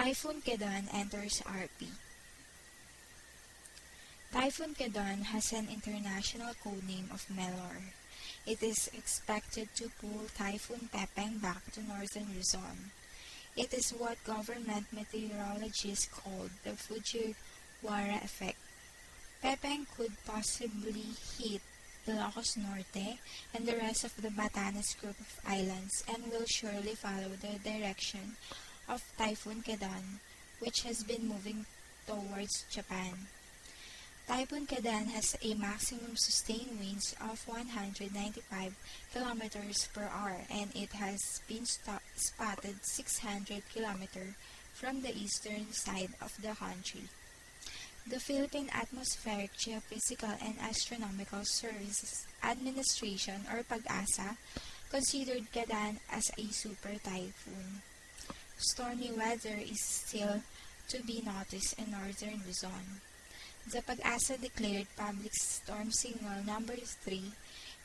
Typhoon Kedan enters RP. Typhoon Kedan has an international codename of Melor. It is expected to pull Typhoon Pepeng back to northern Luzon. It is what government meteorologists called the Fujiwara effect. Pepeng could possibly hit Ilocos Norte and the rest of the Batanes group of islands and will surely follow the direction of Typhoon Kedan, which has been moving towards Japan. Typhoon Kedan has a maximum sustained winds of 195 km per hour and it has been spotted 600 km from the eastern side of the country. The Philippine Atmospheric, Geophysical and Astronomical Services Administration or PAGASA considered Kedan as a super typhoon. Stormy weather is still to be noticed in northern Luzon. The PAGASA declared public storm signal number 3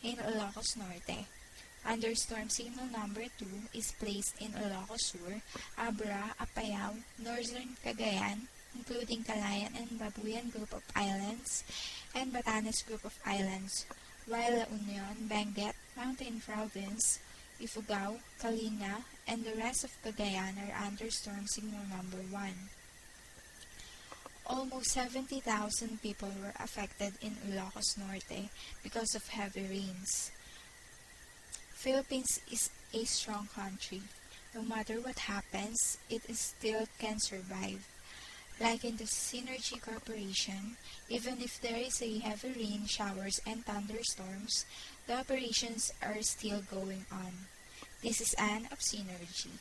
in Ilocos Norte. Under storm signal number 2 is placed in Ilocos Sur, Abra, Apayao, northern Cagayan, including Calayan and Babuyan group of islands, and Batanes group of islands, while La Union, Benguet, Mountain Province, Ifugao, Calina, and the rest of Cagayan are under storm signal number 1. Almost 70,000 people were affected in Ilocos Norte because of heavy rains. Philippines is a strong country. No matter what happens, it still can survive. Like in the Synergy Corporation, even if there is a heavy rain, showers, and thunderstorms, the operations are still going on. This is Anne of Synergy.